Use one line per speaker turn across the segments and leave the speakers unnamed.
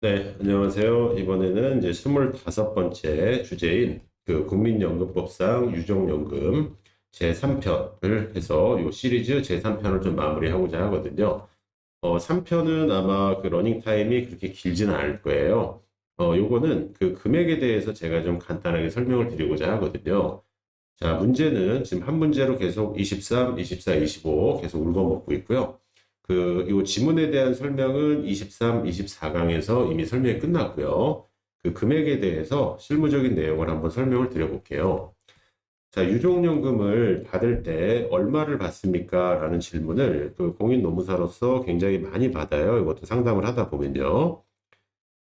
네, 안녕하세요. 이번에는 이제 25번째 주제인 그 국민연금법상 유족연금 제3편을 해서 요 시리즈 제3편을 좀 마무리하고자 하거든요. 3편은 아마 그 러닝타임이 그렇게 길지는 않을 거예요. 요거는 그 금액에 대해서 제가 좀 간단하게 설명을 드리고자 하거든요. 자, 문제는 지금 한 문제로 계속 23, 24, 25 계속 울거먹고 있고요. 요 지문에 대한 설명은 23, 24강에서 이미 설명이 끝났고요. 그 금액에 대해서 실무적인 내용을 한번 설명을 드려볼게요. 자, 유족연금을 받을 때 얼마를 받습니까? 라는 질문을 그 공인노무사로서 굉장히 많이 받아요. 이것도 상담을 하다 보면요.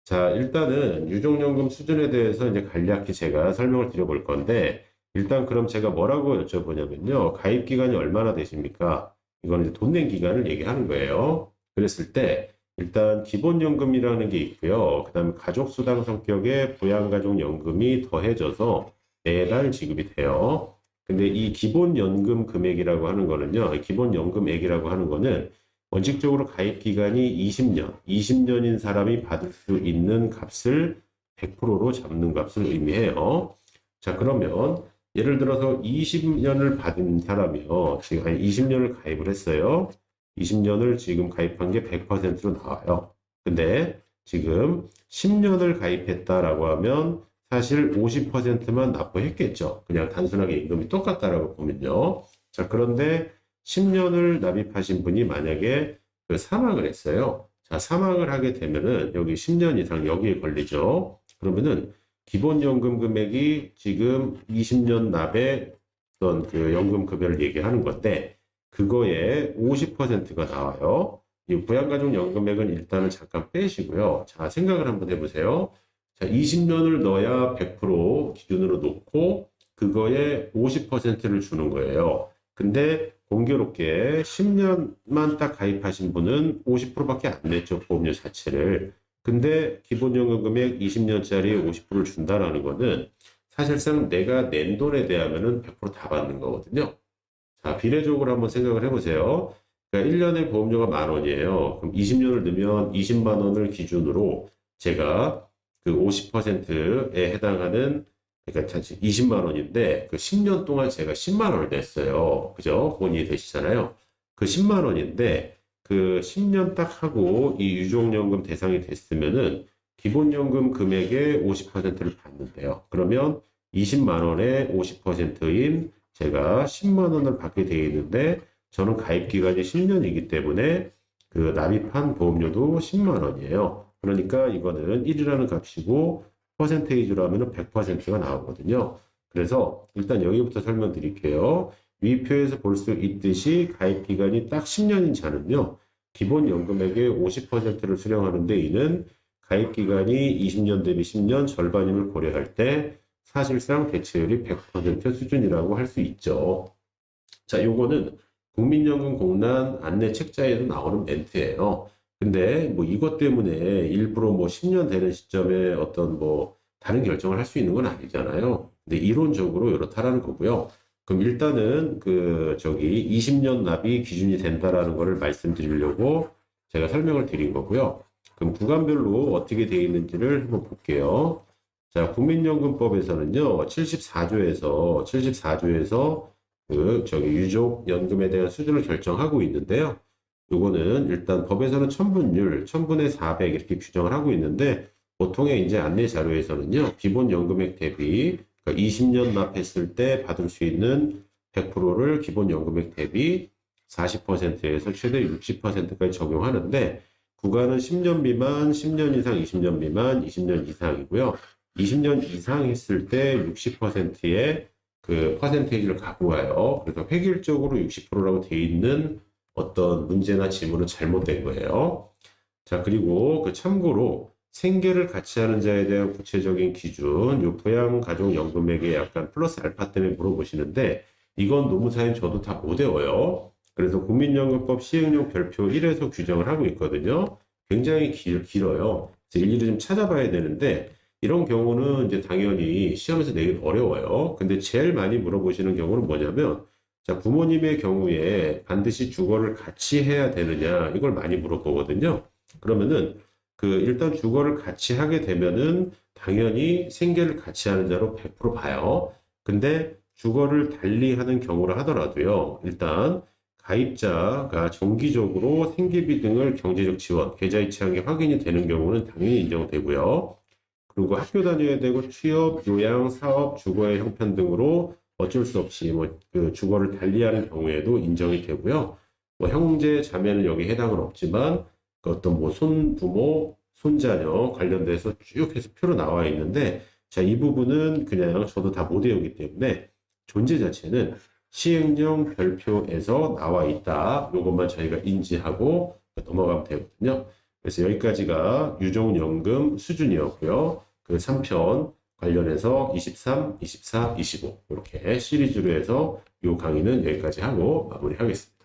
자, 일단은 유족연금 수준에 대해서 이제 간략히 제가 설명을 드려볼 건데, 일단 그럼 제가 뭐라고 여쭤보냐면요. 가입 기간이 얼마나 되십니까? 이거는 이제 돈 낸 기간을 얘기하는 거예요. 그랬을 때, 일단 기본연금이라는 게 있고요. 그 다음에 가족수당 성격의 부양가족연금이 더해져서 매달 지급이 돼요. 근데 이 기본연금 금액이라고 하는 거는요. 기본연금액이라고 하는 거는 원칙적으로 가입 기간이 20년, 20년인 사람이 받을 수 있는 값을 100%로 잡는 값을 의미해요. 자, 그러면 예를 들어서 20년을 받은 사람이요. 지금 한 20년을 가입을 했어요. 20년을 지금 가입한 게 100%로 나와요. 근데 지금 10년을 가입했다라고 하면 사실 50%만 납부했겠죠. 그냥 단순하게 임금이 똑같다라고 보면요. 자, 그런데 10년을 납입하신 분이 만약에 그 사망을 했어요. 자, 사망을 하게 되면은 여기 10년 이상 여기에 걸리죠. 그러면은 기본연금 금액이 지금 20년 납의 어떤 그 연금급여를 얘기하는 건데 그거에 50%가 나와요. 이 부양가족연금액은 일단은 잠깐 빼시고요. 자, 생각을 한번 해보세요. 자, 20년을 넣어야 100% 기준으로 놓고 그거에 50%를 주는 거예요. 근데 공교롭게 10년만 딱 가입하신 분은 50%밖에 안 냈죠, 보험료 자체를. 근데 기본연금 금액 20년짜리 50%를 준다라는 거는 사실상 내가 낸 돈에 대하면은 100%다 받는 거거든요. 자, 비례적으로 한번 생각을 해보세요. 그러니까 1년에 보험료가 10,000원이에요. 그럼 20년을 넣으면 20만 원을 기준으로 제가 그 50%에 해당하는 그러니까 20만 원인데 그 10년 동안 제가 10만 원을 냈어요. 그죠? 본인이 되시잖아요. 그 10만 원인데 그 10년 딱 하고 이 유족연금 대상이 됐으면은 기본연금 금액의 50%를 받는데요. 그러면 20만 원의 50%인 제가 10만 원을 받게 되어 있는데 저는 가입 기간이 10년이기 때문에 그 납입한 보험료도 10만 원이에요. 그러니까 이거는 1이라는 값이고 퍼센테이지로 하면 100%가 나오거든요. 그래서 일단 여기부터 설명드릴게요. 위 표에서 볼 수 있듯이 가입 기간이 딱 10년인 자는요. 기본연금액의 50%를 수령하는데 이는 가입 기간이 20년 대비 10년 절반임을 고려할 때 사실상 대체율이 100% 수준이라고 할 수 있죠. 자, 요거는 국민연금 공란 안내 책자에도 나오는 멘트예요. 근데 뭐 이것 때문에 일부러 뭐 10년 되는 시점에 어떤 뭐 다른 결정을 할 수 있는 건 아니잖아요. 근데 이론적으로 이렇다라는 거고요. 그럼 일단은 그 저기 20년 납이 기준이 된다라는 거를 말씀드리려고 제가 설명을 드린 거고요. 그럼 구간별로 어떻게 되어 있는지를 한번 볼게요. 자, 국민연금법에서는요, 74조에서 그 저기 유족 연금에 대한 수준을 결정하고 있는데요. 요거는 일단 법에서는 천분율, 천분의 400 이렇게 규정을 하고 있는데 보통의 이제 안내 자료에서는요. 기본 연금액 대비 그러니까 20년 납했을 때 받을 수 있는 100%를 기본 연금액 대비 40%에서 최대 60%까지 적용하는데 구간은 10년 미만, 10년 이상, 20년 미만, 20년 이상이고요. 20년 이상 했을 때 60%의 그 퍼센테이지를 갖고 와요. 그래서 획일적으로 60%라고 돼 있는 어떤 문제나 지문은 잘못된 거예요. 자, 그리고 그 참고로 생계를 같이 하는 자에 대한 구체적인 기준, 요 부양가족연금액에 약간 플러스 알파 때문에 물어보시는데 이건 노무사인 저도 다 못 외워요. 그래서 국민연금법 시행령 별표 1에서 규정을 하고 있거든요. 굉장히 길어요. 그래서 일일이 좀 찾아봐야 되는데 이런 경우는 이제 당연히 시험에서 내기 어려워요. 근데 제일 많이 물어보시는 경우는 뭐냐면, 자, 부모님의 경우에 반드시 주거를 같이 해야 되느냐, 이걸 많이 물어보거든요. 그러면은, 일단 주거를 같이 하게 되면은 당연히 생계를 같이 하는 자로 100% 봐요. 근데 주거를 달리 하는 경우를 하더라도요. 일단 가입자가 정기적으로 생계비 등을 경제적 지원, 계좌 이체한 게 확인이 되는 경우는 당연히 인정되고요. 그리고 학교 다녀야 되고 취업, 요양, 사업, 주거의 형편 등으로 어쩔 수 없이 주거를 달리하는 경우에도 인정이 되고요. 뭐 형제, 자매는 여기 해당은 없지만 그 어떤 뭐 손부모, 손자녀 관련돼서 쭉 해서 표로 나와 있는데 자, 이 부분은 그냥 저도 다 못 외우기 때문에 존재 자체는 시행령 별표에서 나와 있다. 이것만 저희가 인지하고 넘어가면 되거든요. 그래서 여기까지가 유종연금 수준이었고요. 그 3편 관련해서 23, 24, 25 이렇게 시리즈로 해서 이 강의는 여기까지 하고 마무리하겠습니다.